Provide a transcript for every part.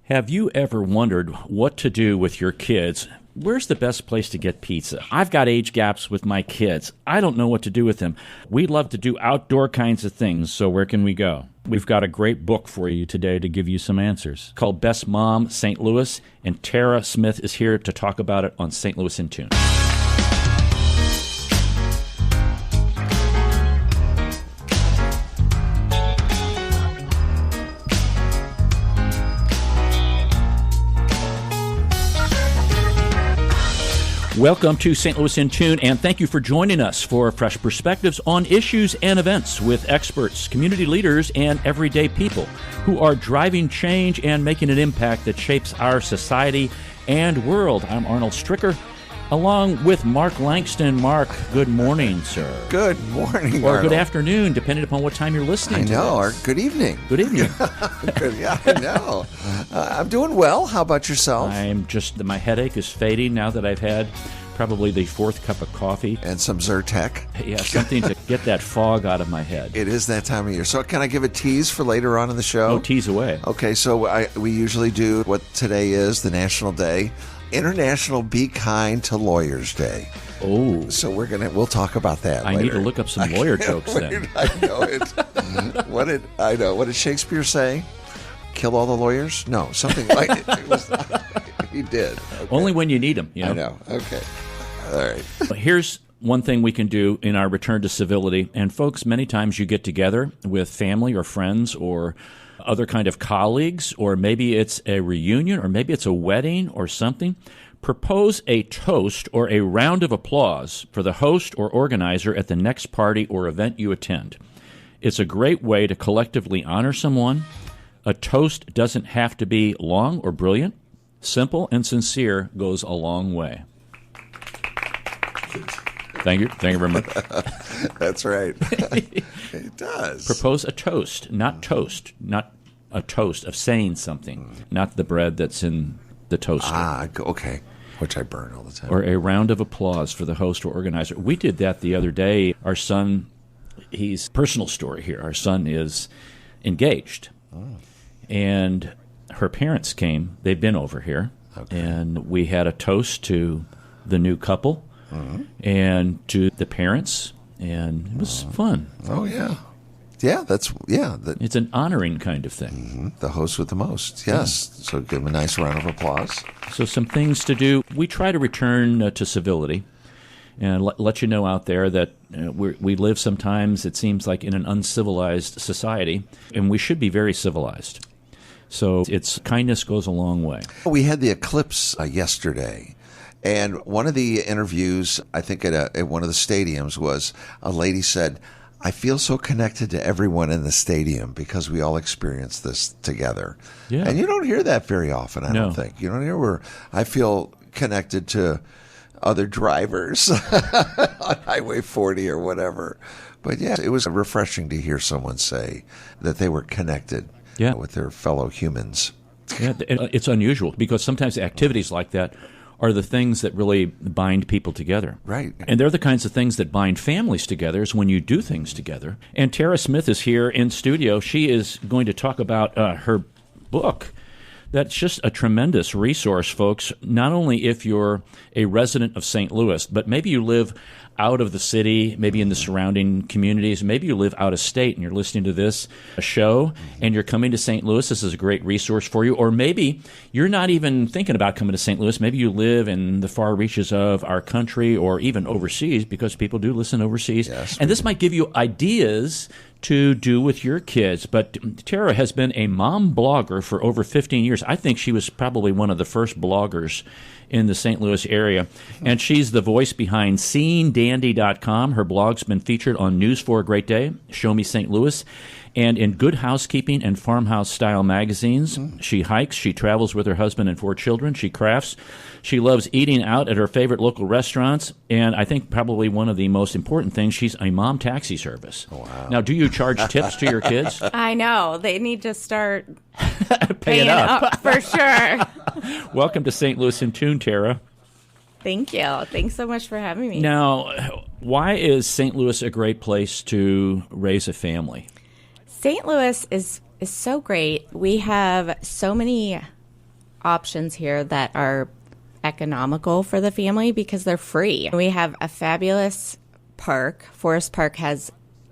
Have you ever wondered what to do with your kids? Where's the best place to get pizza? I've got age gaps with my kids. I don't know what to do with them. We love to do outdoor kinds of things, so where can we go? We've got a great book for you today to give you some answers called Best Mom St. Louis, and Tara Smith is here to talk about it on St. Louis in Tune. Welcome to St. Louis in Tune, and thank you for joining us for fresh perspectives on issues and events with experts, community leaders, and everyday people who are driving change and making an impact that shapes our society and world. I'm Arnold Stricker, along with Mark Langston. Mark, good morning, sir. Good morning, or Arnold. Good afternoon, depending upon what time you're listening to know, this. Or good evening. Good evening. Yeah, I know. I'm doing well. How about yourself? My headache is fading now that I've had probably the fourth cup of coffee. And some Zyrtec. Yeah, something to get that fog out of my head. It is that time of year. So can I give a tease for later on in the show? Oh, tease away. Okay, so we usually do what today is, the National Day, International Be Kind to Lawyers Day. Oh. So we'll talk about that later. I need to look up some lawyer jokes then. I know it. What did Shakespeare say? Kill all the lawyers? No, something like it. He did. Okay. Only when you need them. You know? I know. Okay. All right. Here's one thing we can do in our return to civility. And folks, many times you get together with family or friends or other kind of colleagues, or maybe it's a reunion, or maybe it's a wedding or something. Propose a toast or a round of applause for the host or organizer at the next party or event you attend. It's a great way to collectively honor someone. A toast doesn't have to be long or brilliant. Simple and sincere goes a long way. Thank you. Thank you very much. That's right. It does. Propose a toast, not a toast of saying something, not the bread that's in the toaster. Ah, okay. Which I burn all the time. Or a round of applause for the host or organizer. We did that the other day. Our son, personal story here. Our son is engaged. Oh. And her parents came. They've been over here. Okay. And we had a toast to the new couple and to the parents. And it was fun. Oh, yeah. Yeah, it's an honoring kind of thing. Mm-hmm. The host with the most, yes. Yeah. So give him a nice round of applause. So some things to do. We try to return to civility and let you know out there that we live sometimes, it seems like, in an uncivilized society, and we should be very civilized. So kindness goes a long way. We had the eclipse yesterday. And one of the interviews, I think at one of the stadiums, was a lady said, I feel so connected to everyone in the stadium because we all experience this together. Yeah. And you don't hear that very often, I don't think. You don't hear where I feel connected to other drivers on Highway 40 or whatever. But yeah, it was refreshing to hear someone say that they were connected with their fellow humans. Yeah, it's unusual because sometimes activities like that are the things that really bind people together. Right. And they're the kinds of things that bind families together is when you do things together. And Tara Smith is here in studio. She is going to talk about her book. That's just a tremendous resource, folks, not only if you're a resident of St. Louis, but maybe you live out of the city, maybe in the surrounding communities. Maybe you live out of state and you're listening to this show and you're coming to St. Louis. This is a great resource for you. Or maybe you're not even thinking about coming to St. Louis. Maybe you live in the far reaches of our country or even overseas, because people do listen overseas. Yes, and this might give you ideas to do with your kids. But Tara has been a mom blogger for over 15 years. I think she was probably one of the first bloggers in the St. Louis area. And she's the voice behind SeenDandy.com. Her blog's been featured on News for a Great Day, Show Me St. Louis, and in Good Housekeeping and Farmhouse-style magazines. She hikes, she travels with her husband and 4 children, she crafts. She loves eating out at her favorite local restaurants, and I think probably one of the most important things, she's a mom taxi service. Wow. Now, do you charge tips to your kids? I know. They need to start paying up. For sure. Welcome to St. Louis in Tune, Tara. Thank you. Thanks so much for having me. Now, why is St. Louis a great place to raise a family? St. Louis is so great. We have so many options here that are economical for the family because they're free. We have a fabulous park. Forest Park has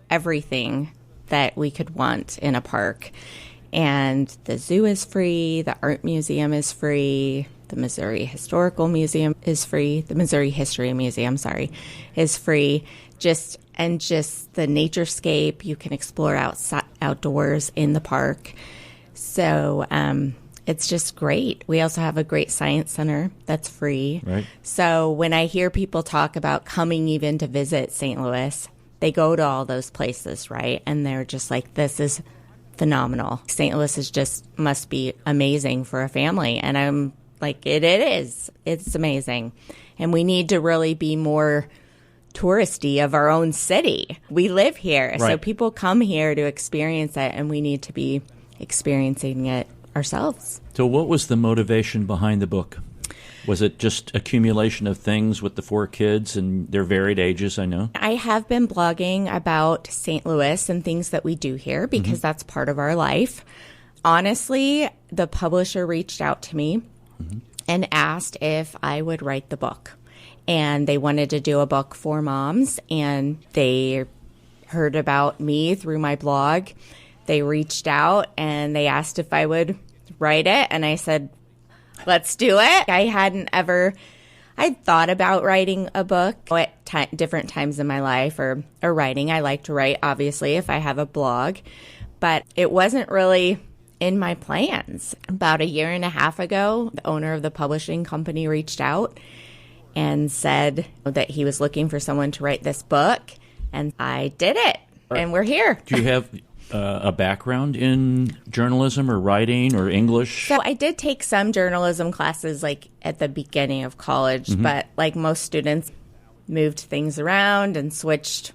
everything that we could want in a park. And the zoo is free, the art museum is free, the Missouri Historical Museum is free, the Missouri History Museum, is free. Just the naturescape, you can explore outdoors in the park. So it's just great. We also have a great science center that's free. Right. So when I hear people talk about coming even to visit St. Louis, they go to all those places, right? And they're just like, this is phenomenal. St. Louis is just must be amazing for a family. And I'm like, it is. It's amazing. And we need to really be more touristy of our own city. We live here. Right. So people come here to experience it, and we need to be experiencing it ourselves. So what was the motivation behind the book? Was it just accumulation of things with the 4 kids and their varied ages, I know? I have been blogging about St. Louis and things that we do here because that's part of our life. Honestly, the publisher reached out to me and asked if I would write the book. And they wanted to do a book for moms, and they heard about me through my blog. They reached out and they asked if I would write it, and I said, let's do it. I'd thought about writing a book at different times in my life or writing. I like to write, obviously, if I have a blog, but it wasn't really in my plans. About a year and a half ago, the owner of the publishing company reached out and said that he was looking for someone to write this book, and I did it, and we're here. Do you have a background in journalism or writing or English? So I did take some journalism classes like at the beginning of college, but like most students, moved things around and switched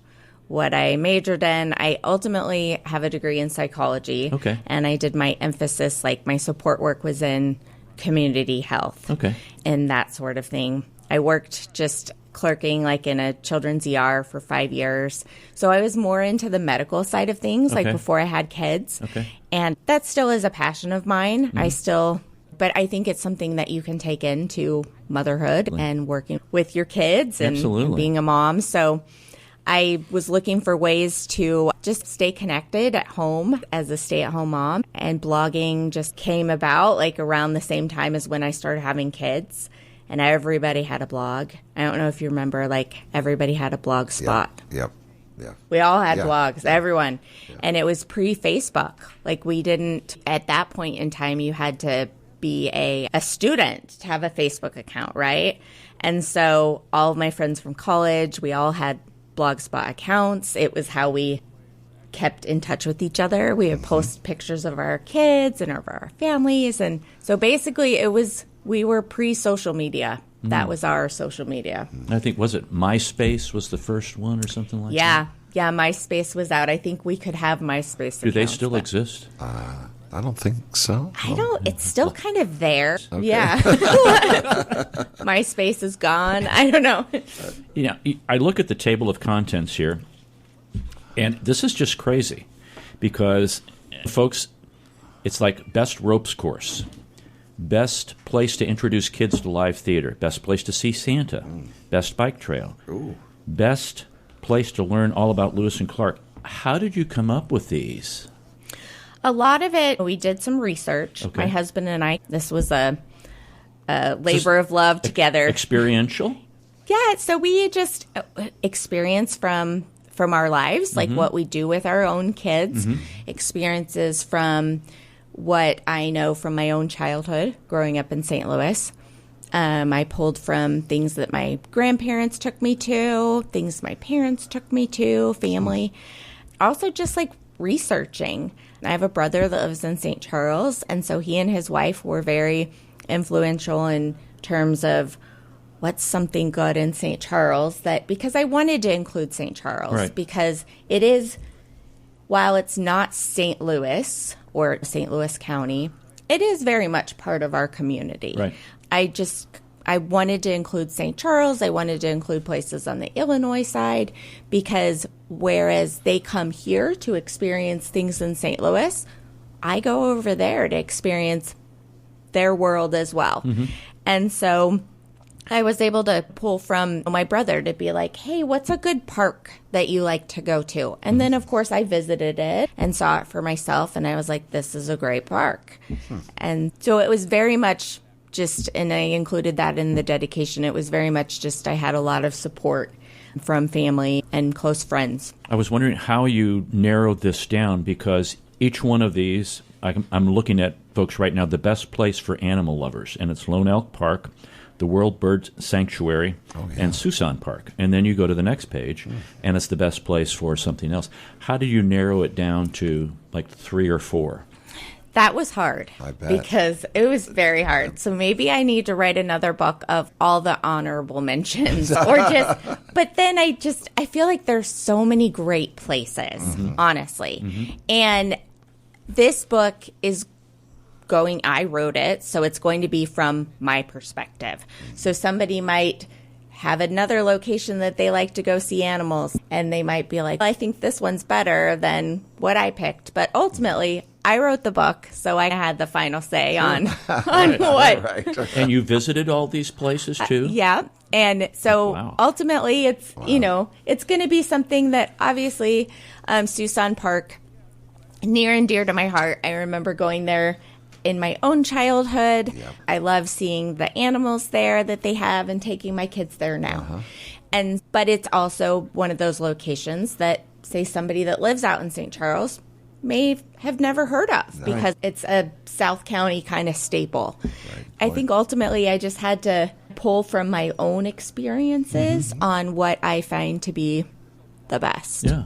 what I majored in. I ultimately have a degree in psychology. Okay. And I did my emphasis, like my support work was in community health. Okay. And that sort of thing. I worked just clerking like in a children's ER for 5 years. So I was more into the medical side of things, like before I had kids. Okay. And that still is a passion of mine. But I think it's something that you can take into motherhood and working with your kids and being a mom. So I was looking for ways to just stay connected at home as a stay-at-home mom. And blogging just came about like around the same time as when I started having kids. And everybody had a blog. I don't know if you remember, like, everybody had a blog spot. Yep. We all had blogs, everyone. Yeah. And it was pre-Facebook. Like, we didn't, at that point in time, you had to be a student to have a Facebook account, right? And so all of my friends from college, we all had Blogspot accounts. It was how we kept in touch with each other. We would post pictures of our kids and of our families. And so basically we were pre-social media. That was our social media. I think, was it MySpace was the first one or something like that? Yeah, MySpace was out. I think we could have MySpace accounts. Do they still exist? I don't think so. It's still kind of there. Okay. Yeah. MySpace is gone. I don't know. I look at the table of contents here, and this is just crazy because, folks, it's like best ropes course. Best place to introduce kids to live theater. Best place to see Santa. Best bike trail. Ooh. Best place to learn all about Lewis and Clark. How did you come up with these? A lot of it, we did some research. Okay. My husband and I, this was a labor of love together. Experiential? Yeah, so we just experience from our lives, like what we do with our own kids, experiences from what I know from my own childhood growing up in St. Louis. I pulled from things that my grandparents took me to, things my parents took me to, family. Also just like researching. I have a brother that lives in St. Charles, and so he and his wife were very influential in terms of what's something good in St. Charles, because I wanted to include St. Charles, because it is, while it's not St. Louis or St. Louis County, it is very much part of our community. Right. I wanted to include St. Charles. I wanted to include places on the Illinois side, because whereas they come here to experience things in St. Louis, I go over there to experience their world as well. And so I was able to pull from my brother to be like, hey, what's a good park that you like to go to? And then, of course, I visited it and saw it for myself. And I was like, this is a great park. And so it was very much just, and I included that in the dedication, it was very much just I had a lot of support from family and close friends. I was wondering how you narrowed this down, because each one of these, I'm looking at, folks, right now, the best place for animal lovers, and it's Lone Elk Park, the World Bird Sanctuary, and Suisun Park. And then you go to the next page, and it's the best place for something else. How do you narrow it down to like 3 or 4? That was hard. I bet. Because it was very hard. So maybe I need to write another book of all the honorable mentions or just, but then I feel like there's so many great places, honestly. And this book is I wrote it, so it's going to be from my perspective. So somebody might have another location that they like to go see animals, and they might be like, I think this one's better than what I picked. But ultimately, I wrote the book, so I had the final say on what. Right. And you visited all these places, too? Yeah. And so ultimately, it's, it's going to be something that obviously Suisun Park, near and dear to my heart. I remember going there in my own childhood. I love seeing the animals there that they have and taking my kids there now. But it's also one of those locations that, say, somebody that lives out in St. Charles may have never heard of because it's a South County kind of staple. I think ultimately I just had to pull from my own experiences on what I find to be the best. Yeah.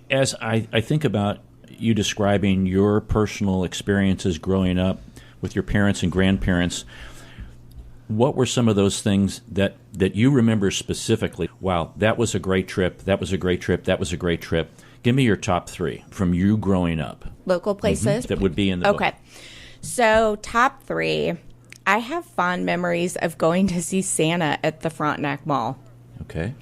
As I think about you describing your personal experiences growing up with your parents and grandparents, what were some of those things that you remember specifically? Wow, that was a great trip, that was a great trip, that was a great trip. Give me your top 3 from you growing up. Local places? That would be in the book. Okay. So top 3, I have fond memories of going to see Santa at the Frontenac Mall. Okay.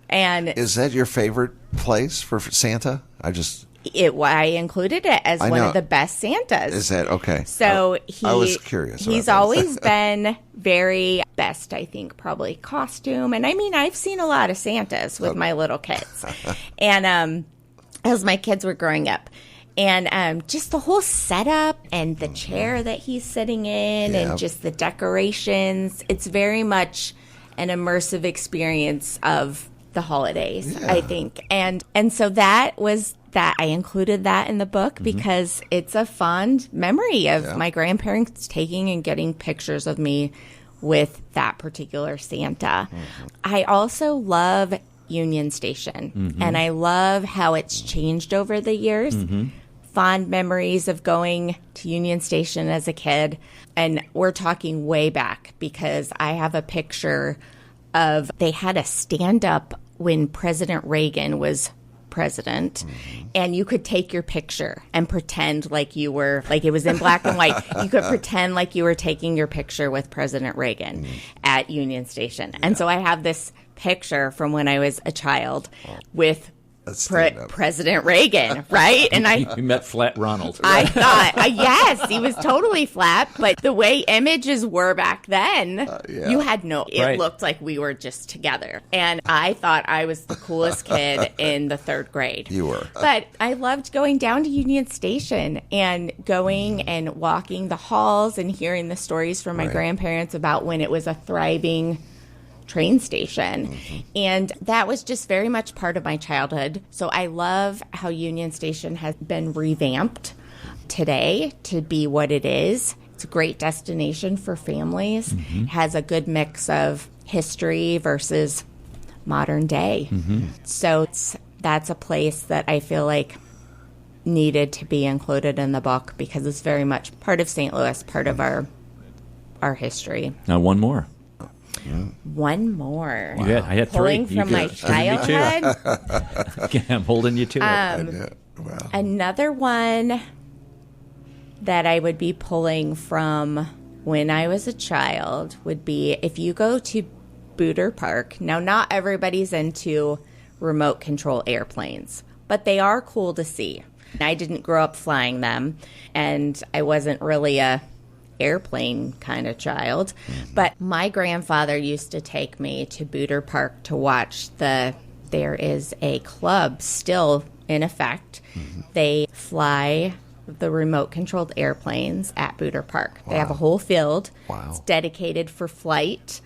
And is that your favorite place for Santa? I included it as one of the best Santas. Is that okay? So I was curious. He's always been very best, I think, probably costume. And I mean, I've seen a lot of Santas with my little kids. And as my kids were growing up. And just the whole setup and the chair that he's sitting in and just the decorations. It's very much an immersive experience of the holidays, I think. And so that was that. I included that in the book because it's a fond memory of my grandparents taking and getting pictures of me with that particular Santa. I also love Union Station, and I love how it's changed over the years. Fond memories of going to Union Station as a kid, and we're talking way back because I have a picture of, they had a stand-up when President Reagan was president, and you could take your picture and pretend like you were, like it was in black and white. You could pretend like you were taking your picture with President Reagan at Union Station. And so I have this picture from when I was a child with President Reagan, right? And you met Flat Ronald. I thought, yes, he was totally flat, but the way images were back then, you had it looked like we were just together. And I thought I was the coolest kid in the 3rd grade. You were. But I loved going down to Union Station and going and walking the halls and hearing the stories from my grandparents about when it was a thriving train station. And that was just very much part of my childhood. So I love how Union Station has been revamped today to be what it is. It's a great destination for families. It has a good mix of history versus modern day. So that's a place that I feel like needed to be included in the book because it's very much part of St. Louis, part of our history. Now one more. One more. Wow. I had 3. Pulling from my childhood. I'm holding you to it. Another one that I would be pulling from when I was a child would be if you go to Booter Park. Now, not everybody's into remote control airplanes, but they are cool to see. I didn't grow up flying them, and I wasn't really a airplane kind of child. But my grandfather used to take me to Banter Park to watch there is a club still in effect. They fly the remote-controlled airplanes at Banter Park. They have a whole field. It's dedicated for flight.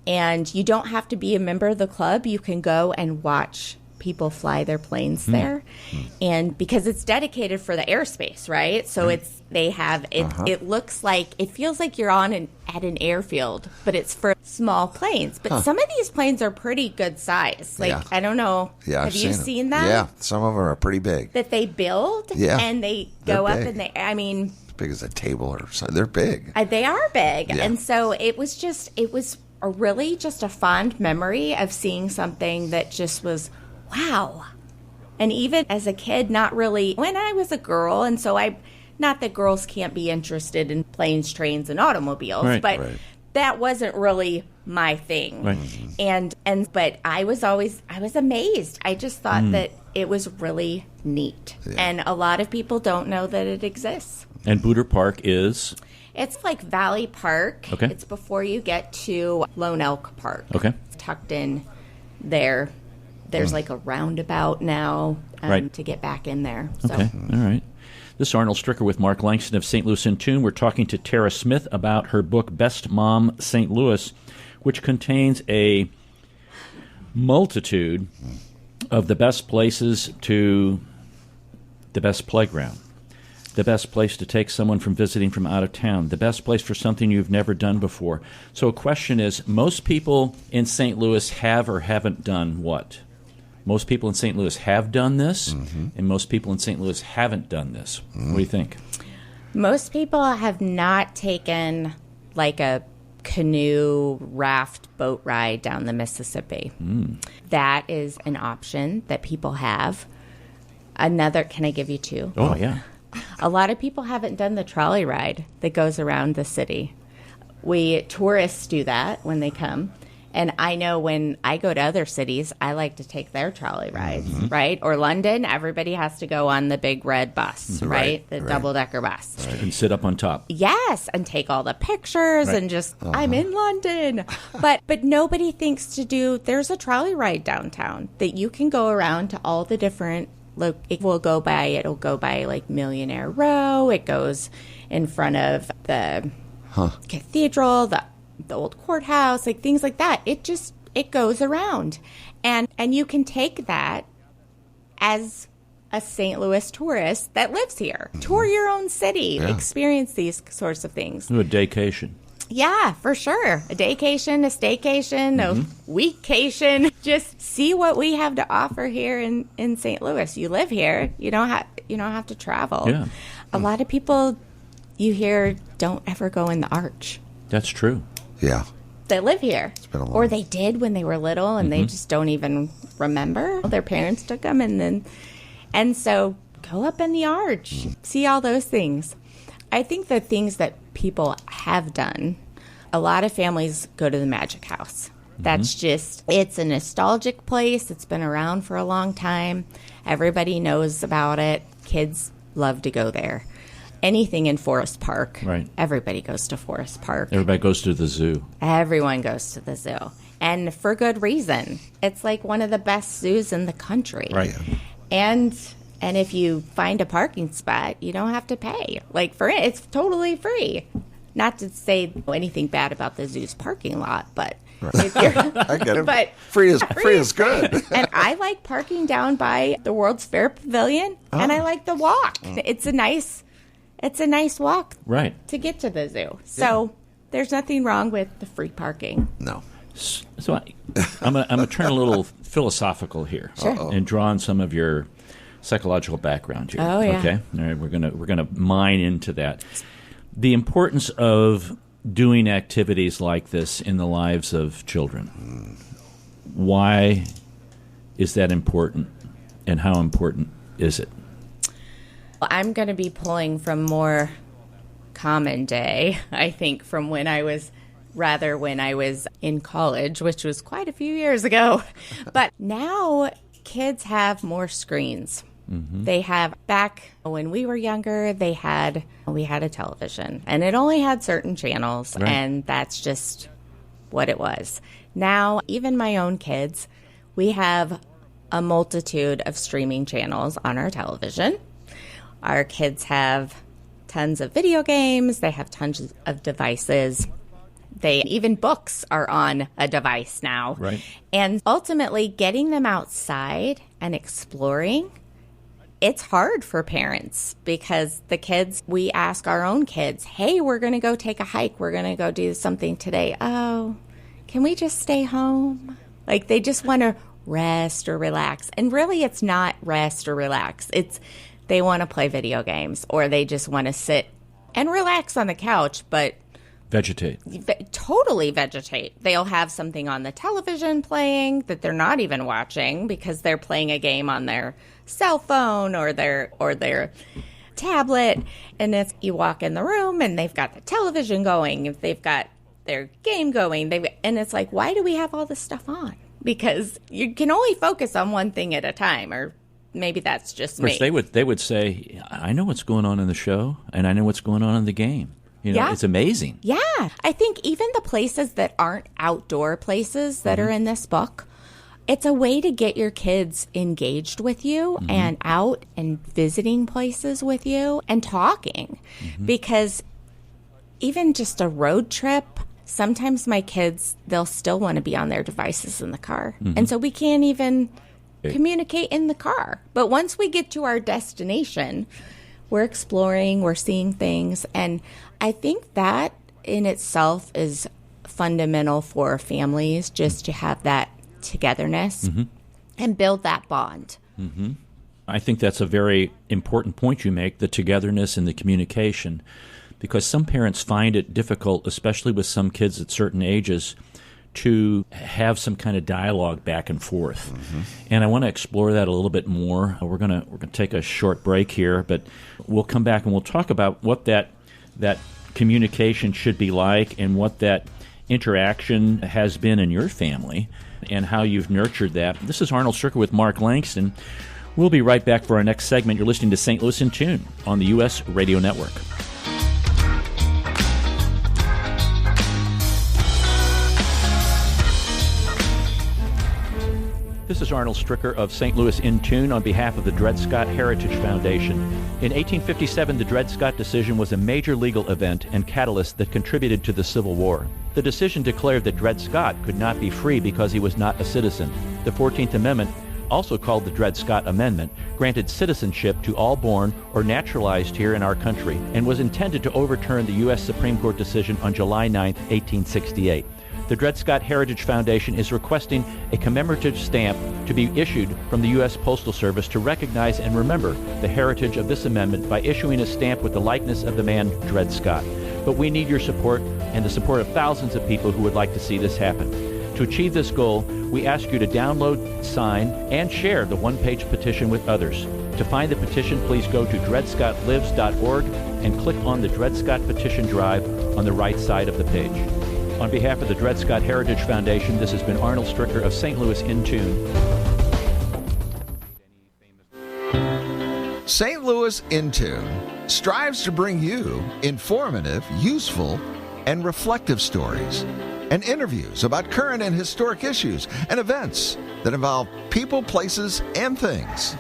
And you don't have to be a member of the club. You can go and watch people fly their planes there. And because it's dedicated for the airspace, right? So it looks like, it feels like you're at an airfield, but it's for small planes. But some of these planes are pretty good size. I don't know. Yeah, have you seen that? Yeah, some of them are pretty big. That they build and they go up and as big as a table or something. They're big. They are big. Yeah. And so it was really just a fond memory of seeing something that just was, wow. And even as a kid, not really, when I was a girl, and so not that girls can't be interested in planes, trains, and automobiles, but that wasn't really my thing. Right. But I was amazed. I just thought that it was really neat. Yeah. And a lot of people don't know that it exists. And Banter Park is? It's like Valley Park. Okay. It's before you get to Lone Elk Park. Okay. It's tucked in there. There's like a roundabout now to get back in there. So. Okay. All right. This is Arnold Stricker with Mark Langston of St. Louis in Tune. We're talking to Tara Smith about her book, Best Mom, St. Louis, which contains a multitude of the best places to the best playground, the best place to take someone from visiting from out of town, the best place for something you've never done before. So a question is, most people in St. Louis have or haven't done what? Most people in St. Louis have done this, and most people in St. Louis haven't done this. What do you think? Most people have not taken like a canoe, raft, boat ride down the Mississippi. That is an option that people have. Can I give you two? Oh, yeah. A lot of people haven't done the trolley ride that goes around the city. Tourists do that when they come. And I know when I go to other cities, I like to take their trolley rides, right? Or London, everybody has to go on the big red bus, right? The double-decker bus. Right. And sit up on top. Yes, and take all the pictures and just, I'm in London. But nobody thinks there's a trolley ride downtown that you can go around to all the different, it'll go by like Millionaire Row. It goes in front of the cathedral, the old courthouse, like things like that. It goes around. And you can take that as a St. Louis tourist that lives here. Tour your own city. Yeah. Experience these sorts of things. A daycation. Yeah, for sure. A daycation, a staycation, a weekcation. Just see what we have to offer here in St. Louis. You live here. You don't have to travel. Yeah. A lot of people you hear don't ever go in the Arch. That's true. Yeah. They live here. Or they did when they were little and they just don't even remember. Their parents took them and so go up in the Arch. See all those things. I think the things that people have done, a lot of families go to the Magic House. That's it's a nostalgic place. It's been around for a long time. Everybody knows about it. Kids love to go there. Anything in Forest Park. Right. Everybody goes to Forest Park. Everybody goes to the zoo. Everyone goes to the zoo. And for good reason. It's like one of the best zoos in the country. Right. And if you find a parking spot, you don't have to pay. It's totally free. Not to say anything bad about the zoo's parking lot, but if you're, I get it. But free is good. And I like parking down by the World's Fair Pavilion, and I like the walk. It's a nice walk to get to the zoo. So there's nothing wrong with the free parking. No. So I'm gonna turn a little philosophical here and draw on some of your psychological background here. Oh yeah. Okay. All right. We're gonna mine into that. The importance of doing activities like this in the lives of children. Why is that important, and how important is it? I'm going to be pulling from more common day, I think, from when I was in college, which was quite a few years ago. But now kids have more screens. They have, back when we were younger, we had a television, and it only had certain channels, and that's just what it was. Now, even my own kids, we have a multitude of streaming channels on our television. Our kids have tons of video games. They have tons of devices. Even books are on a device now. Right. And ultimately, getting them outside and exploring, it's hard for parents because the kids, we ask our own kids, hey, we're going to go take a hike. We're going to go do something today. Oh, can we just stay home? Like, they just want to rest or relax. And really, it's not rest or relax. It's they want to play video games, or they just want to sit and relax on the couch, but vegetate. Totally vegetate. They'll have something on the television playing that they're not even watching because they're playing a game on their cell phone or their tablet. And if you walk in the room and they've got the television going, if they've got their game going, and it's like, why do we have all this stuff on? Because you can only focus on one thing at a time, or maybe that's just me. Of course, they would say, I know what's going on in the show, and I know what's going on in the game. It's amazing. Yeah. I think even the places that aren't outdoor places that are in this book, it's a way to get your kids engaged with you and out and visiting places with you and talking. Because even just a road trip, sometimes my kids, they'll still want to be on their devices in the car. And so we can't even communicate in the car. But once we get to our destination, we're exploring, we're seeing things. And I think that in itself is fundamental for families, just to have that togetherness and build that bond. I think that's a very important point you make, the togetherness and the communication, because some parents find it difficult, especially with some kids at certain ages, to have some kind of dialogue back and forth. And I want to explore that a little bit more. We're gonna take a short break here, but we'll come back and we'll talk about what that communication should be like and what that interaction has been in your family and how you've nurtured that. This is Arnold Stricker with Mark Langston. We'll be right back for our next segment. You're listening to St. Louis in Tune on the U.S. Radio Network. This is Arnold Stricker of St. Louis in Tune on behalf of the Dred Scott Heritage Foundation. In 1857, the Dred Scott decision was a major legal event and catalyst that contributed to the Civil War. The decision declared that Dred Scott could not be free because he was not a citizen. The 14th Amendment, also called the Dred Scott Amendment, granted citizenship to all born or naturalized here in our country and was intended to overturn the U.S. Supreme Court decision on July 9, 1868. The Dred Scott Heritage Foundation is requesting a commemorative stamp to be issued from the U.S. Postal Service to recognize and remember the heritage of this amendment by issuing a stamp with the likeness of the man Dred Scott. But we need your support and the support of thousands of people who would like to see this happen. To achieve this goal, we ask you to download, sign, and share the one-page petition with others. To find the petition, please go to dredscottlives.org and click on the Dred Scott Petition Drive on the right side of the page. On behalf of the Dred Scott Heritage Foundation, this has been Arnold Stricker of St. Louis in Tune. St. Louis in Tune strives to bring you informative, useful, and reflective stories and interviews about current and historic issues and events that involve people, places, and things.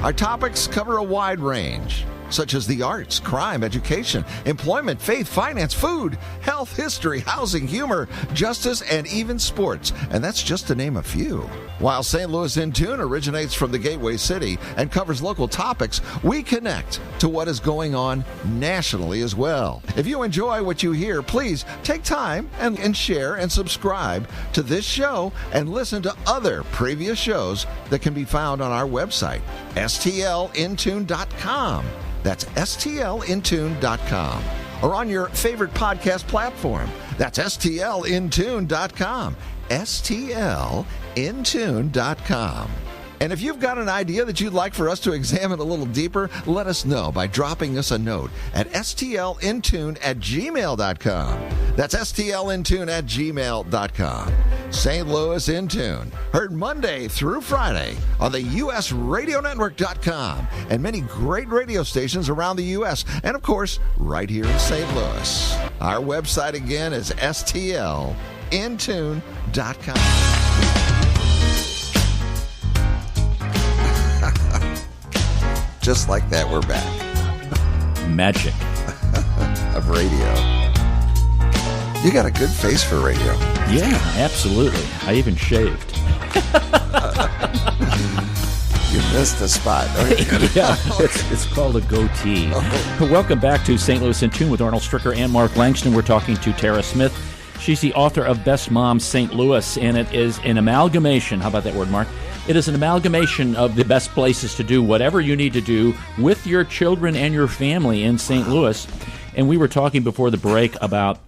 Our topics cover a wide range, such as the arts, crime, education, employment, faith, finance, food, health, history, housing, humor, justice, and even sports. And that's just to name a few. While St. Louis in Tune originates from the Gateway City and covers local topics, we connect to what is going on nationally as well. If you enjoy what you hear, please take time and share and subscribe to this show and listen to other previous shows that can be found on our website, stlintune.com. That's stlintune.com. Or on your favorite podcast platform. That's stlintune.com. stlintune.com. And if you've got an idea that you'd like for us to examine a little deeper, let us know by dropping us a note at stlintune@gmail.com. That's stlintune@gmail.com. St. Louis in Tune. Heard Monday through Friday on the USRadioNetwork.com and many great radio stations around the U.S. and, of course, right here in St. Louis. Our website again is stlintune.com. Just like that, we're back. Magic of radio. You got a good face for radio. Yeah, absolutely. I even shaved. You missed the spot. Yeah, it's called a goatee. Oh. Welcome back to St. Louis in Tune with Arnold Stricker and Mark Langston. We're talking to Tara Smith. She's the author of Best Mom St. Louis, and it is an amalgamation. How about that word, Mark? It is an amalgamation of the best places to do whatever you need to do with your children and your family in St. Louis. And we were talking before the break about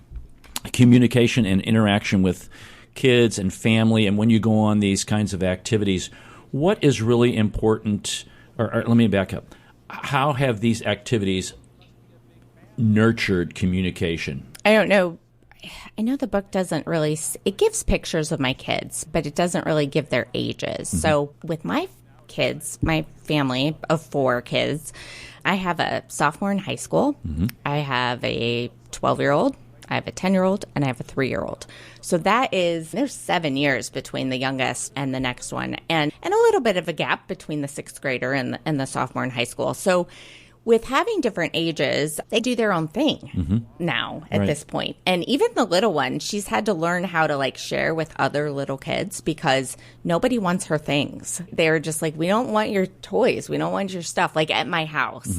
communication and interaction with kids and family, and when you go on these kinds of activities, what is really important, or let me back up. How have these activities nurtured communication? I don't know. I know the book doesn't really, it gives pictures of my kids, but it doesn't really give their ages. Mm-hmm. So with my kids, my family of 4 kids, I have a sophomore in high school. Mm-hmm. I have a 12-year-old. I have a 10-year-old, and I have a 3-year-old. So there's 7 years between the youngest and the next one, and a little bit of a gap between the 6th grader and the sophomore in high school. So with having different ages, they do their own thing now at this point. And even the little one, she's had to learn how to share with other little kids because nobody wants her things. They're just like, we don't want your toys. We don't want your stuff. At my house,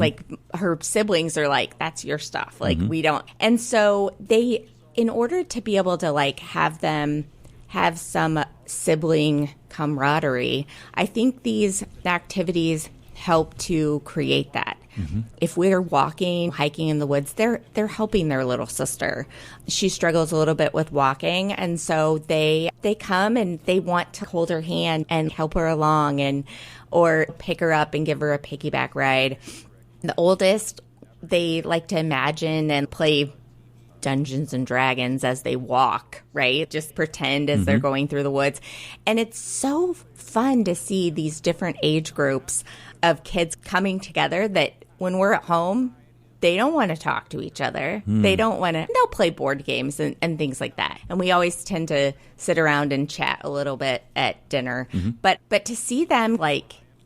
her siblings are like, that's your stuff. We don't. And so in order to be able to have them have some sibling camaraderie, I think these activities help to create that. Mm-hmm. If we're walking, hiking in the woods, they're helping their little sister. She struggles a little bit with walking, and so they come and they want to hold her hand and help her along or pick her up and give her a piggyback ride. The oldest, they like to imagine and play Dungeons and Dragons as they walk, right? Just pretend as they're going through the woods. And it's so fun to see these different age groups of kids coming together that when we're at home, they don't want to talk to each other. They don't want to, they'll play board games and things like that. And we always tend to sit around and chat a little bit at dinner. But to see them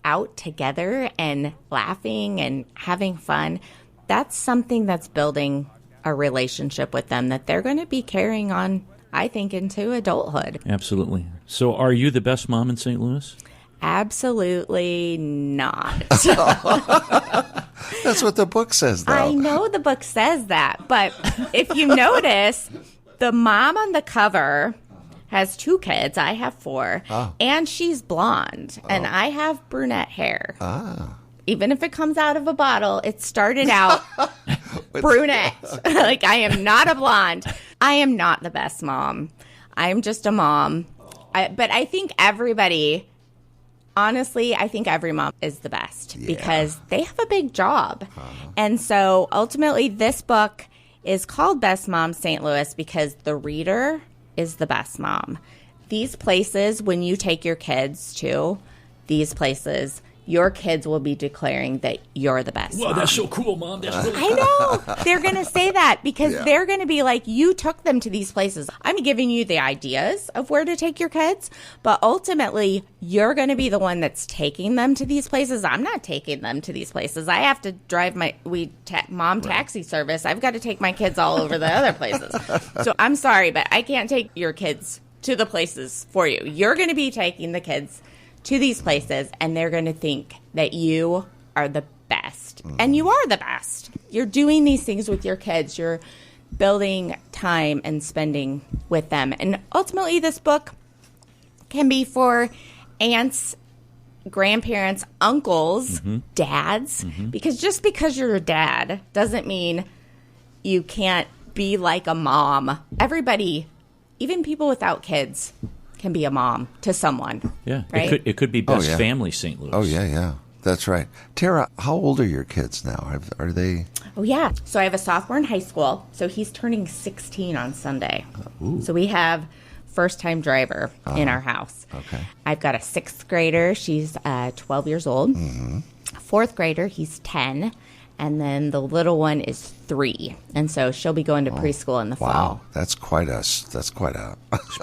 out together and laughing and having fun, that's something that's building a relationship with them that they're going to be carrying on, I think, into adulthood. Absolutely. So are you the best mom in St. Louis? Absolutely not. That's what the book says, though. I know the book says that, but if you notice, the mom on the cover has 2 kids. I have 4, and she's blonde, and I have brunette hair. Even if it comes out of a bottle, it started out brunette. I am not a blonde. I am not the best mom. I'm just a mom. But I think everybody, honestly, I think every mom is the best because they have a big job. And so ultimately this book is called Best Mom St. Louis because the reader is the best mom. These places, when you take your kids to these places, your kids will be declaring that you're the best. Wow, that's so cool, Mom. That's really I know. They're going to say that because they're going to be like, you took them to these places. I'm giving you the ideas of where to take your kids, but ultimately, you're going to be the one that's taking them to these places. I'm not taking them to these places. I have to drive mom taxi service. I've got to take my kids all over the other places. So I'm sorry, but I can't take your kids to the places for you. You're going to be taking the kids to these places, and they're going to think that you are the best. And you are the best. You're doing these things with your kids. You're building time and spending with them. And ultimately, this book can be for aunts, grandparents, uncles, dads, because just because you're a dad doesn't mean you can't be like a mom. Everybody, even people without kids, can be a mom to someone. Yeah, right? It could be best family St. Louis. Oh, yeah. That's right. Tara, how old are your kids now? Are they? Oh, yeah. So I have a sophomore in high school. So he's turning 16 on Sunday. So we have first-time driver in our house. Okay. I've got a 6th grader. She's 12 years old. Mm-hmm. 4th grader, he's 10. And then the little one is 3. And so she'll be going to preschool in the fall. That's quite a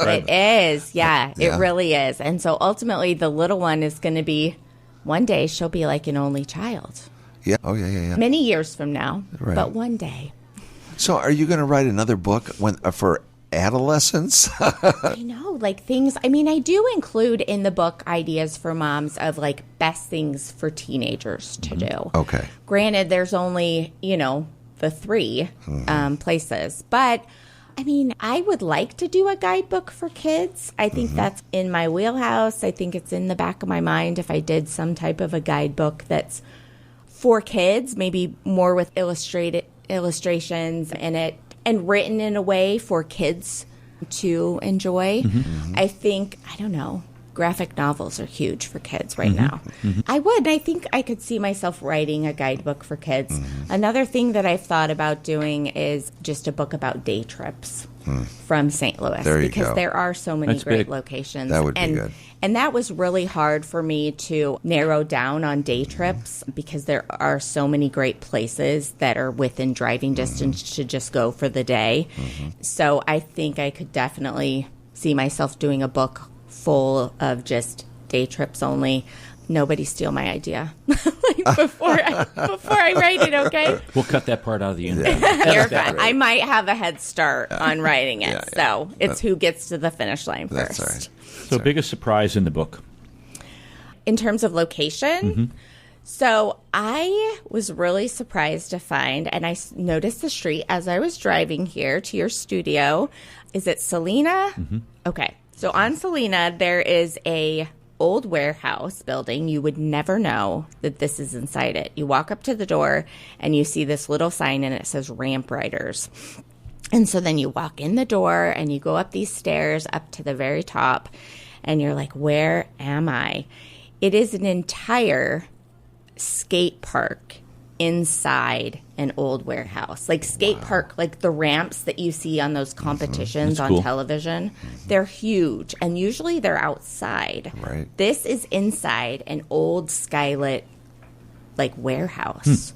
It is. Yeah, it really is. And so ultimately the little one is going to be, one day she'll be like an only child. Yeah. Oh, yeah. Many years from now, right. But one day. So are you going to write another book for adolescents? I know, like things, I mean, I do include in the book ideas for moms of like best things for teenagers to do. Okay. Granted, there's only, the 3 places, but I mean, I would like to do a guidebook for kids. I think that's in my wheelhouse. I think it's in the back of my mind if I did some type of a guidebook that's for kids, maybe more with illustrations in it and written in a way for kids to enjoy. I think, I don't know, graphic novels are huge for kids right now. I think I could see myself writing a guidebook for kids. Another thing that I've thought about doing is just a book about day trips from St. Louis. Because there are so many great locations. That would be good. And that was really hard for me to narrow down on day trips because there are so many great places that are within driving distance to just go for the day. So I think I could definitely see myself doing a book full of just day trips only. Nobody steal my idea before I write it, okay? We'll cut that part out of the interview. You're fine. I might have a head start on writing it. So it's who gets to the finish line first. That's all right. So biggest surprise in the book? In terms of location? So I was really surprised to find, and I noticed the street as I was driving here to your studio. Is it Salina? Okay. So on Salina, there is a old warehouse building. You would never know that this is inside it. You walk up to the door and you see this little sign and it says Ramp Riders. And so then you walk in the door and you go up these stairs up to the very top and you're like, where am I? It is an entire skate park inside an old warehouse. Like skate park, like the ramps that you see on those competitions on television. They're huge and usually they're outside. Right. This is inside an old skylit like warehouse.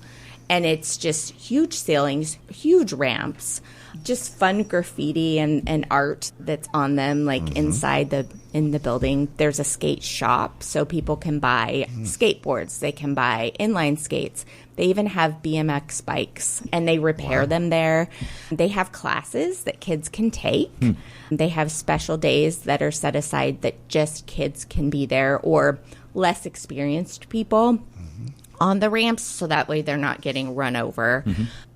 And it's just huge ceilings, huge ramps, just fun graffiti and art that's on them, like inside in the building. There's a skate shop, so people can buy skateboards. They can buy inline skates. They even have BMX bikes, and they repair them there. They have classes that kids can take. They have special days that are set aside that just kids can be there or less experienced people on the ramps, so that way they're not getting run over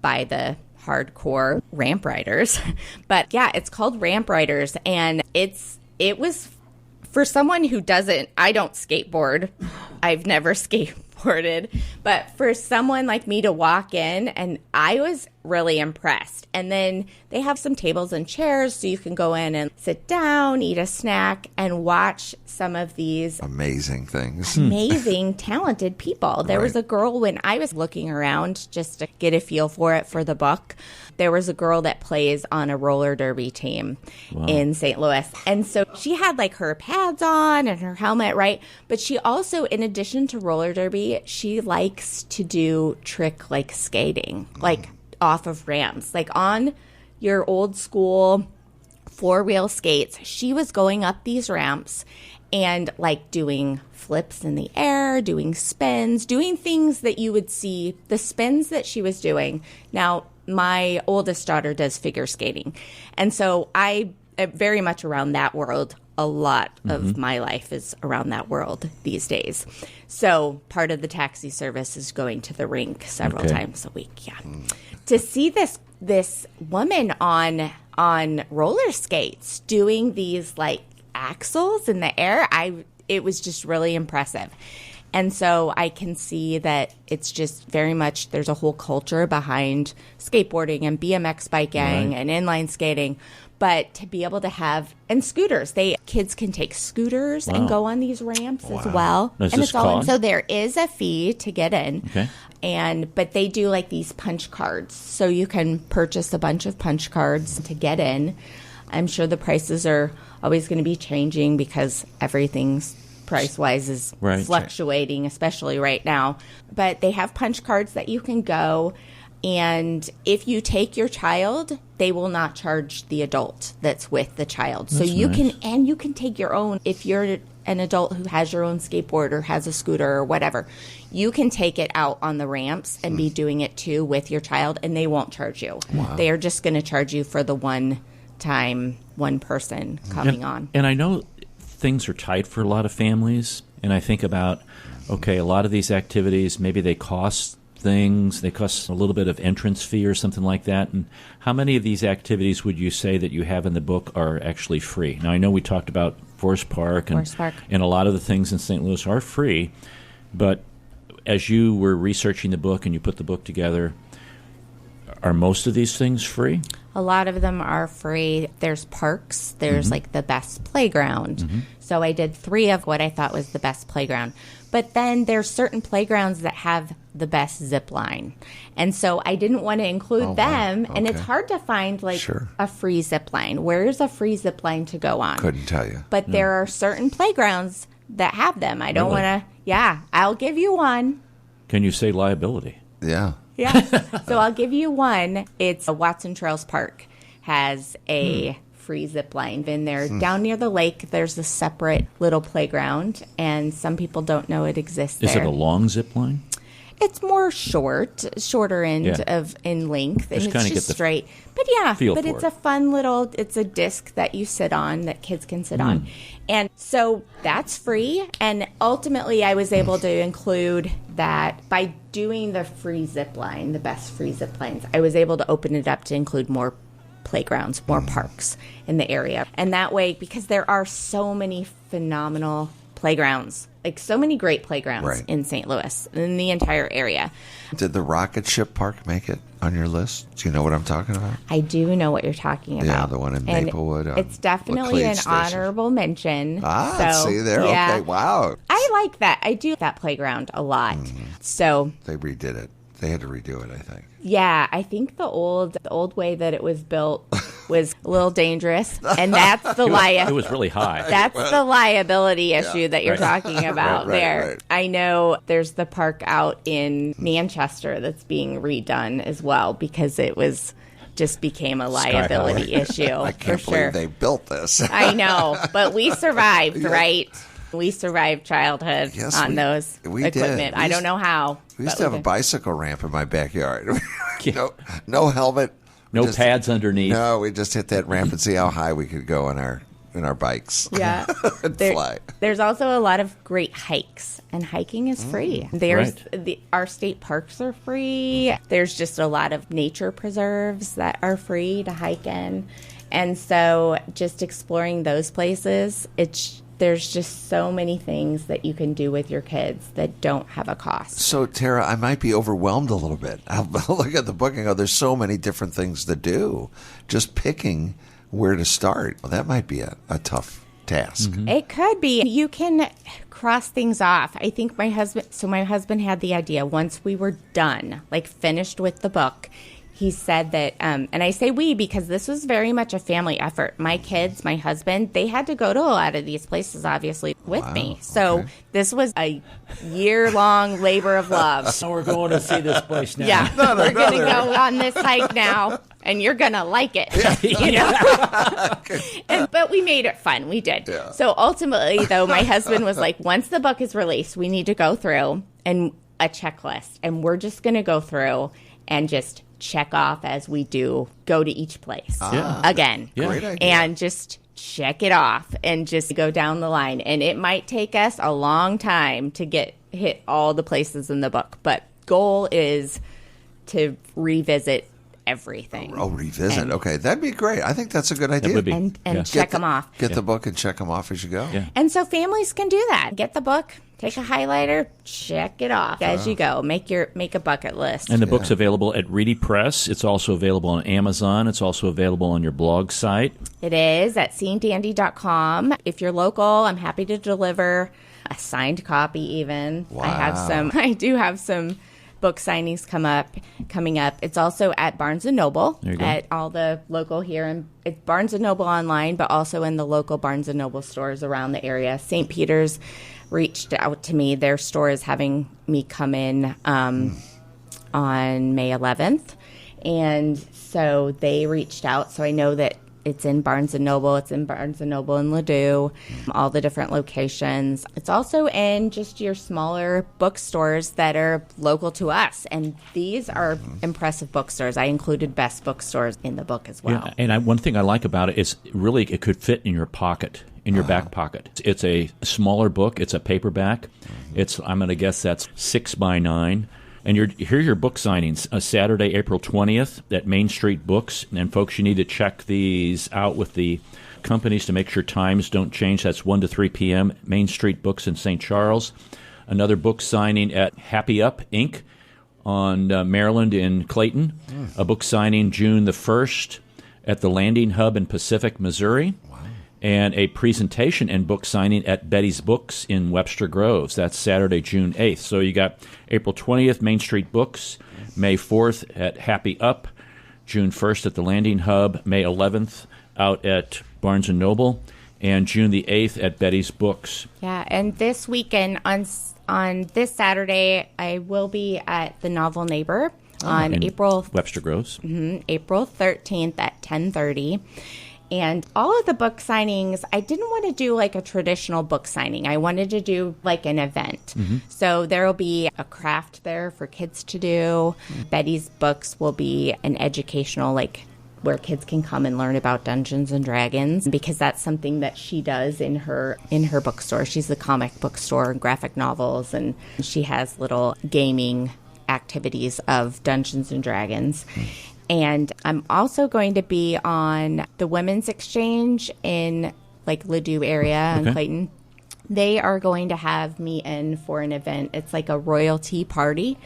by the hardcore ramp riders. But yeah, it's called Ramp Riders, and it was for someone who I don't skateboard. I've never skateboarded, but for someone like me to walk in, and I was really impressed. And then they have some tables and chairs so you can go in and sit down, eat a snack, and watch some of these amazing things. Amazing, talented people. There was a girl when I was looking around just to get a feel for it for the book. There was a girl that plays on a roller derby team in St. Louis. And so she had like her pads on and her helmet, right? But she also, in addition to roller derby, she likes to do trick like skating, like off of ramps, like on your old school 4-wheel skates. She was going up these ramps and like doing flips in the air, doing spins, doing things that you would see, the spins that she was doing. Now, my oldest daughter does figure skating. And so I am very much around that world. A lot of my life is around that world these days. So part of the taxi service is going to the rink several times a week. Yeah. To see this woman on roller skates doing these like axles in the air, it was just really impressive. And so I can see that it's just very much, there's a whole culture behind skateboarding and BMX biking and inline skating. But to be able to have, and scooters, kids can take scooters and go on these ramps as well. Does this cost? So there is a fee to get in. Okay. But they do like these punch cards. So you can purchase a bunch of punch cards to get in. I'm sure the prices are always going to be changing because everything's price-wise is fluctuating, especially right now. But they have punch cards that you can go, and if you take your child, they will not charge the adult that's with the child. So you can take your own. If you're an adult who has your own skateboard or has a scooter or whatever, you can take it out on the ramps and be doing it too with your child, and they won't charge you. Wow. They are just going to charge you for the one time, one person coming on. And I know things are tight for a lot of families, and I think about, okay, a lot of these activities, maybe they cost things, they cost a little bit of entrance fee or something like that. And how many of these activities would you say that you have in the book are actually free? Now, I know we talked about Forest Park, and a lot of the things in St. Louis are free, but as you were researching the book and you put the book together, are most of these things free? A lot of them are free. There's parks. There's like the best playground. So I did 3 of what I thought was the best playground. But then there's certain playgrounds that have the best zip line. And so I didn't want to include them. And it's hard to find a free zip line. Where's a free zip line to go on? Couldn't tell you. But there are certain playgrounds that have them. I don't want to, I'll give you one. Can you say liability? Yeah. Yeah. So I'll give you one. It's Watson Trails Park has a free zip line. Been there down near the lake. There's a separate little playground, and some people don't know it exists there. Is it a long zip line? It's more shorter end of in length, and it's just straight. But it's a fun little. It's a disc that you sit on that kids can sit on, and so that's free. And ultimately, I was able to include that by doing the free zip line, the best free zip lines. I was able to open it up to include more playgrounds, more parks in the area, and that way, because there are so many phenomenal playgrounds. Like so many great playgrounds in St. Louis, in the entire area. Did the Rocket Ship Park make it on your list? Do you know what I'm talking about? I do know what you're talking about. Yeah, the one in Maplewood. It's definitely an honorable mention. See there? Yeah. Okay, wow. I like that. I do that playground a lot. So they redid it. They had to redo it, I think. Yeah, I think the old way that it was built was a little dangerous, and that's the It was really high. That's the liability issue that you're talking about there. Right. I know there's the park out in Manchester that's being redone as well because it was just became a liability issue. I can't believe they built this. I know, but we survived, right? We survived childhood on those equipment. I don't know how. We used to have a bicycle ramp in my backyard. No helmet. No pads underneath. No, we just hit that ramp and see how high we could go in our bikes. Yeah. And fly. There's also a lot of great hikes, and hiking is free. Our state parks are free. There's just a lot of nature preserves that are free to hike in. And so just exploring those places, there's just so many things that you can do with your kids that don't have a cost. So, Tara, I might be overwhelmed a little bit. I'll look at the book and go, there's so many different things to do. Just picking where to start, well, that might be a tough task. It could be. You can cross things off. I think my husband had the idea once we were done, finished with the book. He said that, and I say we because this was very much a family effort. My kids, my husband, they had to go to a lot of these places, obviously, with me. So this was a year-long labor of love. So we're going to see this place now. Yeah, we're going to go on this hike now, and you're going to like it. But we made it fun. We did. Yeah. So ultimately, though, my husband was like, once the book is released, we need to go through a checklist, and we're just going to go through and just check off as we go to each place again. Yeah. Great idea. And just check it off and just go down the line. And it might take us a long time to hit all the places in the book, but goal is to revisit everything. Oh, revisit. Okay, that'd be great. I think that's a good idea. That would be. And check them off. Get the book and check them off as you go. Yeah. And so families can do that. Get the book, take a highlighter, check it off as you go. Make a bucket list. And the book's available at Reedy Press. It's also available on Amazon. It's also available on your blog site. It is at seeingdandy.com. If you're local, I'm happy to deliver a signed copy even. Wow. I do have some book signings coming up. It's also at Barnes & Noble, at all the local here. And it's Barnes & Noble online, but also in the local Barnes & Noble stores around the area. St. Peter's reached out to me. Their store is having me come in on May 11th. And so they reached out. So I know that it's in Barnes & Noble. It's in Barnes & Noble in Ladue, all the different locations. It's also in just your smaller bookstores that are local to us. And these are impressive bookstores. I included best bookstores in the book as well. Yeah, and one thing I like about it is really it could fit in your pocket, in your back pocket. It's a smaller book. It's a paperback. I'm going to guess that's 6 by 9. And here are your book signings, Saturday, April 20th at Main Street Books. And, folks, you need to check these out with the companies to make sure times don't change. That's 1 to 3 p.m., Main Street Books in St. Charles. Another book signing at Happy Up, Inc. on Maryland in Clayton. A book signing June the 1st at the Landing Hub in Pacific, Missouri. And a presentation and book signing at Betty's Books in Webster Groves. That's Saturday, June 8th. So you got April 20th, Main Street Books, May 4th at Happy Up, June 1st at the Landing Hub, May 11th out at Barnes & Noble, and June the 8th at Betty's Books. Yeah, and this weekend on this Saturday, I will be at the Novel Neighbor on April Webster Groves. April 13th at 10:30. And all of the book signings, I didn't want to do like a traditional book signing. I wanted to do like an event. So there will be a craft there for kids to do. Betty's Books will be an educational, like where kids can come and learn about Dungeons and Dragons, because that's something that she does in her bookstore. She's a comic book store and graphic novels, and she has little gaming activities of Dungeons and Dragons. And I'm also going to be on the Women's Exchange in like Ladue area in Clayton. They are going to have me in for an event. It's like a royalty party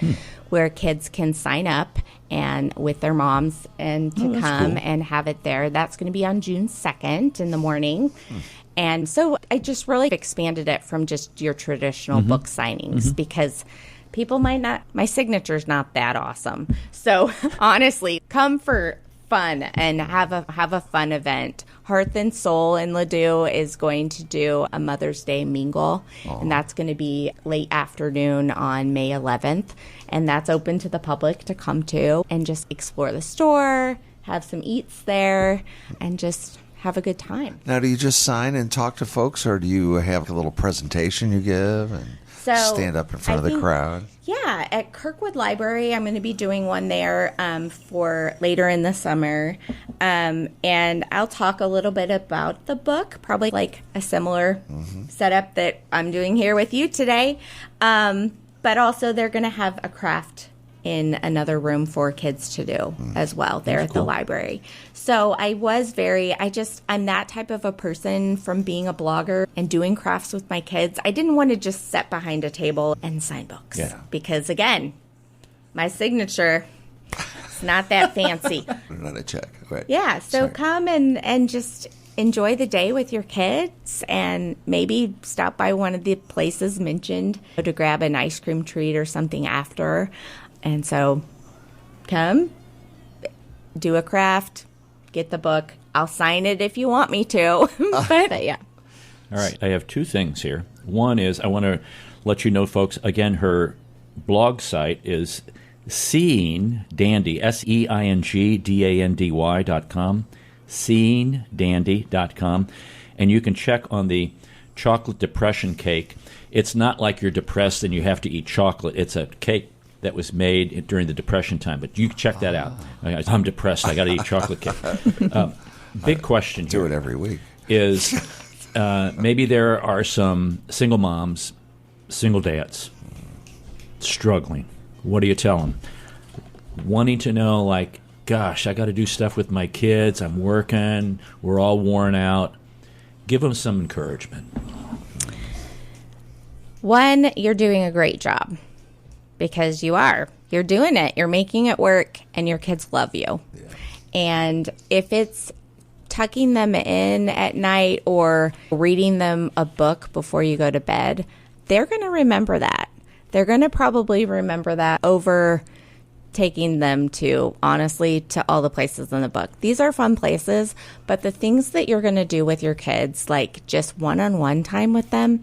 where kids can sign up and with their moms and to come and have it there. That's going to be on June 2nd in the morning. And so I just really expanded it from just your traditional book signings because people might not, my signature's not that awesome. So honestly, come for fun and have a fun event. Hearth and Soul in Ladue is going to do a Mother's Day mingle, and that's going to be late afternoon on May 11th. And that's open to the public to come to and just explore the store, have some eats there, and just have a good time. Now, do you just sign and talk to folks, or do you have a little presentation you give and stand up in front of the crowd? Yeah, at Kirkwood Library, I'm going to be doing one there for later in the summer. And I'll talk a little bit about the book, probably like a similar setup that I'm doing here with you today. But also they're going to have a craft in another room for kids to do as well there at the library. So I'm that type of a person from being a blogger and doing crafts with my kids. I didn't want to just sit behind a table and sign books because, again, my signature is not that fancy. Not a check. Right. Yeah, so come and just enjoy the day with your kids and maybe stop by one of the places mentioned to grab an ice cream treat or something after. And so come, do a craft, get the book. I'll sign it if you want me to. but yeah. All right. I have two things here. One is I want to let you know, folks, again, her blog site is SeeingDandy, SeingDandy.com, SeeingDandy.com. And you can check on the chocolate depression cake. It's not like you're depressed and you have to eat chocolate. It's a cake that was made during the Depression time. But you check that out. I'm depressed. I got to eat chocolate cake. Big question here. Do it every week. Is maybe there are some single moms, single dads, struggling. What do you tell them? Wanting to know, like, gosh, I got to do stuff with my kids. I'm working. We're all worn out. Give them some encouragement. One, you're doing a great job. Because you are. You're doing it. You're making it work, and your kids love you. Yeah. And if it's tucking them in at night or reading them a book before you go to bed, they're going to remember that. they're going to probably remember that over taking them to, honestly, to all the places in the book. These are fun places, but the things that you're going to do with your kids, like just one-on-one time with them,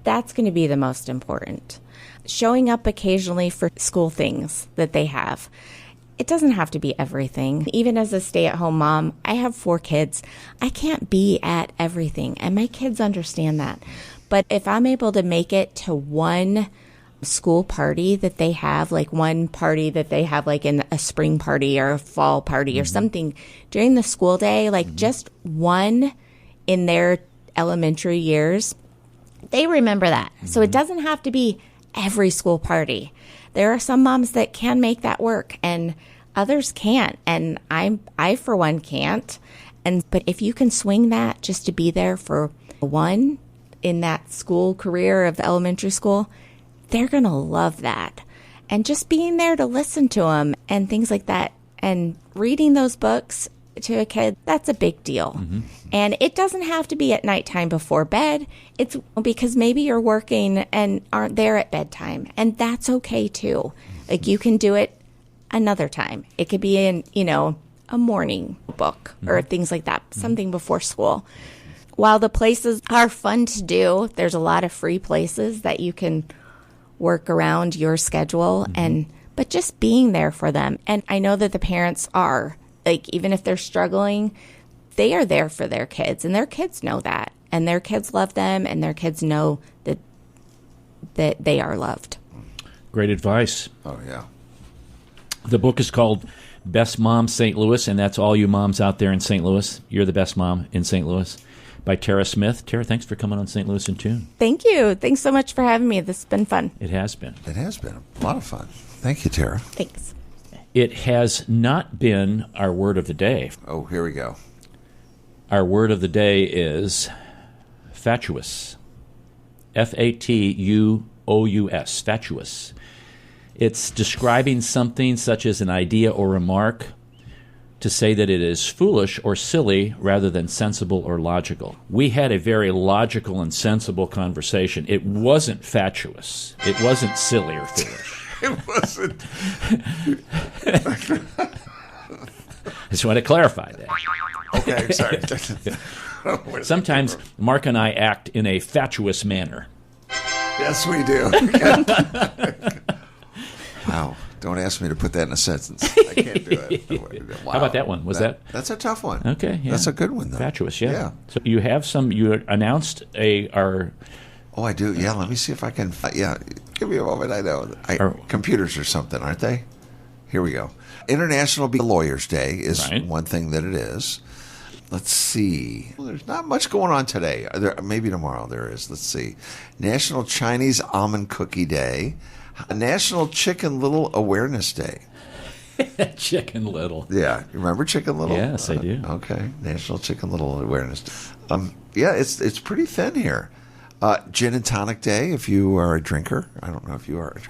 that's going to be the most important. Showing up occasionally for school things that they have. It doesn't have to be everything. Even as a stay-at-home mom, I have 4 kids. I can't be at everything, and my kids understand that. But if I'm able to make it to one school party that they have, like one party that they have like in a spring party or a fall party or something during the school day, like just one in their elementary years, they remember that. So it doesn't have to be every school party. There are some moms that can make that work and others can't. And I for one can't. But if you can swing that just to be there for one in that school career of elementary school, they're going to love that. And just being there to listen to them and things like that and reading those books to a kid, that's a big deal. And it doesn't have to be at nighttime before bed. It's because maybe you're working and aren't there at bedtime. And that's okay too. Like you can do it another time. It could be in, a morning book or things like that, something before school. While the places are fun to do, there's a lot of free places that you can work around your schedule but just being there for them. And I know that the parents are, like, even if they're struggling, they are there for their kids, and their kids know that, and their kids love them, and their kids know that they are loved. Great advice. Oh, yeah. The book is called Best Mom St. Louis, and that's all you moms out there in St. Louis. You're the best mom in St. Louis. By Tara Smith. Tara, thanks for coming on St. Louis in Tune. Thank you. Thanks so much for having me. This has been fun. It has been. It has been a lot of fun. Thank you, Tara. Thanks. It has not been our word of the day. Oh, here we go. Our word of the day is fatuous. F-A-T-U-O-U-S. Fatuous. It's describing something such as an idea or remark to say that it is foolish or silly rather than sensible or logical. We had a very logical and sensible conversation. It wasn't fatuous. It wasn't silly or foolish. It wasn't. I just want to clarify that. Okay, sorry. Sometimes Mark and I act in a fatuous manner. Yes, we do. Wow. Don't ask me to put that in a sentence. I can't do it. Wow. How about that one? That's a tough one. Okay, yeah. That's a good one, though. Fatuous, yeah. Yeah. So you have some, you announced our... Oh, I do? Yeah, let me see if I can... Yeah, give me a moment. I know. Computers or something, aren't they? Here we go. International Lawyers Day is one thing that it is. Let's see. Well, there's not much going on today. Maybe tomorrow there is. Let's see. National Chinese Almond Cookie Day. National Chicken Little Awareness Day. Chicken Little. Yeah. You remember Chicken Little? Yes, I do. Okay. National Chicken Little Awareness Day. Yeah, it's pretty thin here. Gin and Tonic Day, if you are a drinker. I don't know if you are.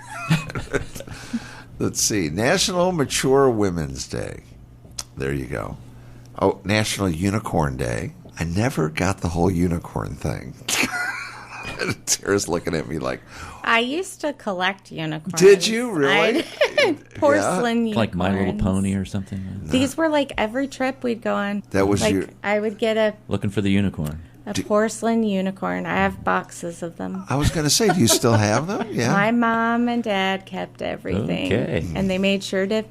Let's see. National Mature Women's Day. There you go. Oh, National Unicorn Day. I never got the whole unicorn thing. Tara's looking at me like... I used to collect unicorns. Did you really? Porcelain unicorns. Like My Little Pony or something? No. These were like every trip we'd go on. That was like, I would get looking for the unicorn. A porcelain unicorn. I have boxes of them. I was going to say, do you still have them? Yeah. My mom and dad kept everything. Okay. And they made sure to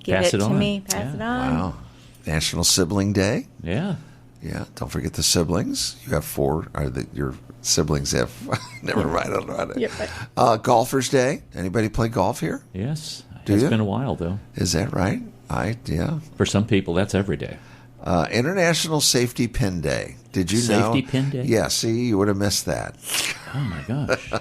give it to me. Pass it on. Wow. National Sibling Day. Yeah. Yeah. Don't forget the siblings. You have 4. Your siblings have... Never mind. I don't know how to... Yep. Golfers Day. Anybody play golf here? Yes. It's been a while, though. Is that right? Yeah. For some people, that's every day. International Safety Pin Day. Did you know? Safety Pin Day? Yeah, see, you would have missed that. Oh, my gosh.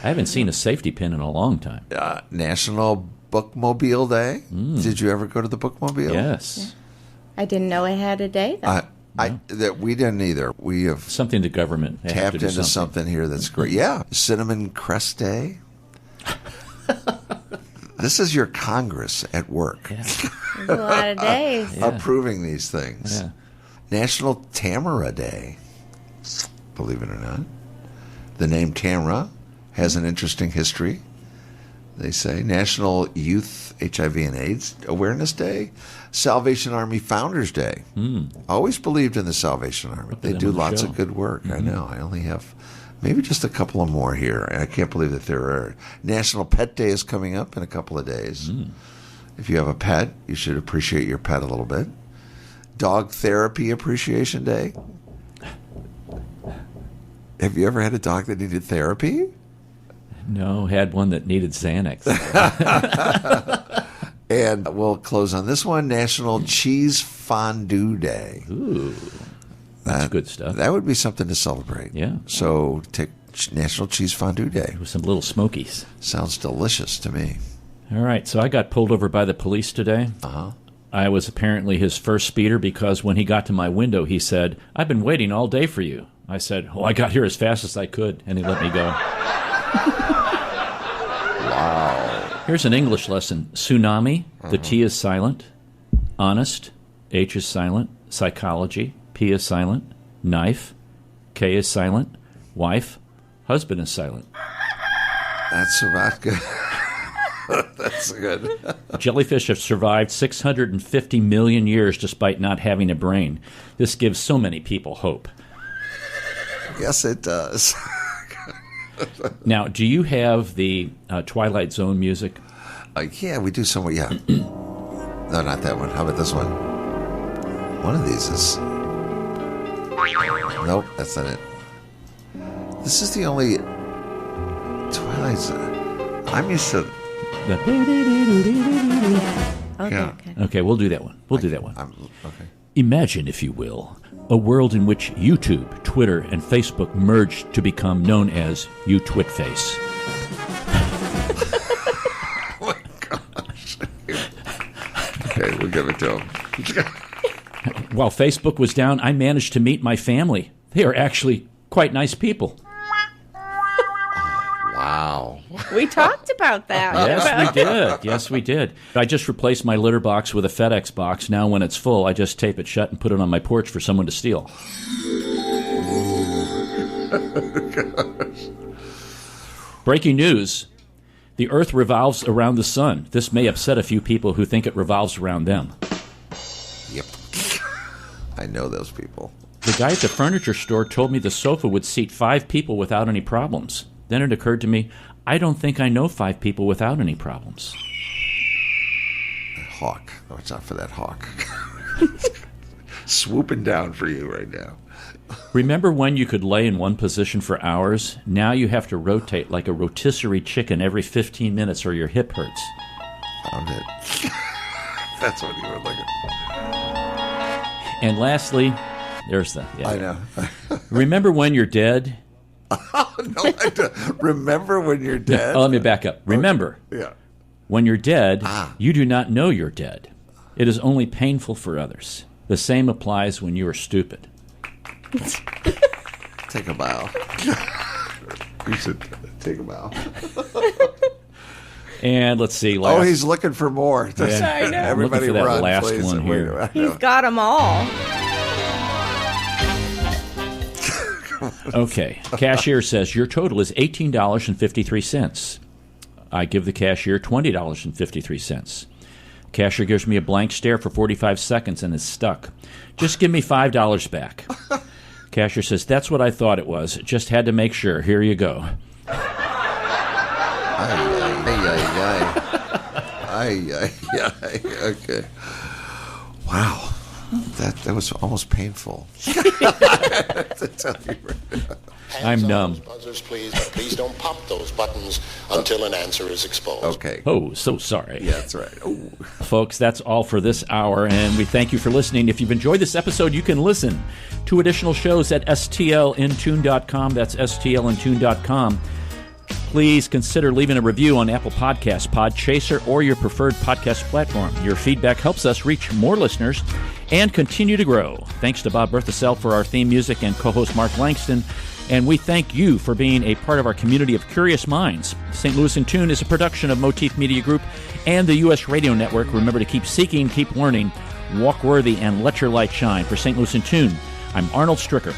I haven't seen a safety pin in a long time. National Bookmobile Day. Did you ever go to the Bookmobile? Yes. Yeah. I didn't know it had a day, though. We didn't either. We have something the government tapped into something here that's great. Yeah. Cinnamon Crest Day. This is your Congress at work. Yeah. There's a lot of days. Approving these things. Yeah. National Tamara Day. Believe it or not. The name Tamara has an interesting history. they say. National Youth HIV and AIDS Awareness Day. Salvation Army Founders Day. Always believed in the Salvation Army. They do lots of good work. I know. I only have maybe just a couple of more here. And I can't believe that there are. National Pet Day is coming up in a couple of days. If you have a pet, you should appreciate your pet a little bit. Dog Therapy Appreciation Day. Have you ever had a dog that needed therapy? No, had one that needed Xanax. And we'll close on this one, National Cheese Fondue Day. Ooh, that's good stuff. That would be something to celebrate. Yeah. So take National Cheese Fondue Day. With some little smokies. Sounds delicious to me. All right, so I got pulled over by the police today. I was apparently his first speeder because when he got to my window, he said, "I've been waiting all day for you." I said, "Oh, I got here as fast as I could," and he let me go. Wow. Here's an English lesson. Tsunami, the T is silent. Honest, H is silent. Psychology, P is silent. Knife, K is silent. Wife, husband is silent. That's about good. That's good. Jellyfish have survived 650 million years despite not having a brain. This gives so many people hope. Yes, it does. Now, do you have the Twilight Zone music? Yeah, we do somewhat, yeah. No, not that one. How about this one? One of these is... Nope, that's not it. This is the only Twilight Zone. I'm used to... Okay, we'll do that one. Okay. Imagine, if you will, a world in which YouTube, Twitter, and Facebook merged to become known as YouTwitface. Oh my gosh. Okay, we'll give it to him. While Facebook was down, I managed to meet my family. They are actually quite nice people. Wow. We talked about that. Yes, we did. I just replaced my litter box with a FedEx box. Now when it's full, I just tape it shut and put it on my porch for someone to steal. Breaking news. The Earth revolves around the sun. This may upset a few people who think it revolves around them. Yep. I know those people. The guy at the furniture store told me the sofa would seat 5 people without any problems. Then it occurred to me, I don't think I know 5 people without any problems. Hawk. Watch out for that hawk. Swooping down for you right now. Remember when you could lay in one position for hours? Now you have to rotate like a rotisserie chicken every 15 minutes or your hip hurts. Found it. That's what you were looking for. And lastly, there's the... Yeah. I know. Remember when you're dead? Oh, no, I don't. Remember when you're dead? Let me back up. Remember, Yeah. when you're dead, you do not know you're dead. It is only painful for others. The same applies when you are stupid. Take a bow. You should take a bow. And let's see. Oh, he's looking for more. Yeah. I know. Everybody looking for that run, last please. one here. He's got them all. Okay. Cashier says, your total is $18.53. I give the cashier $20.53. Cashier gives me a blank stare for 45 seconds and is stuck. Just give me $5 back. Cashier says, that's what I thought it was. Just had to make sure. Here you go. Okay. Wow. That was almost painful. I'm numb. Buzzers, please, but please don't pop those buttons until an answer is exposed. Okay. Oh, so sorry. Yeah, that's right. Ooh. Folks, that's all for this hour, and we thank you for listening. If you've enjoyed this episode, you can listen to additional shows at stlintune.com. That's stlintune.com. Please consider leaving a review on Apple Podcasts, Podchaser, or your preferred podcast platform. Your feedback helps us reach more listeners and continue to grow. Thanks to Bob Berthasell for our theme music and co-host Mark Langston. And we thank you for being a part of our community of curious minds. St. Louis in Tune is a production of Motif Media Group and the U.S. Radio Network. Remember to keep seeking, keep learning, walk worthy, and let your light shine. For St. Louis in Tune, I'm Arnold Stricker.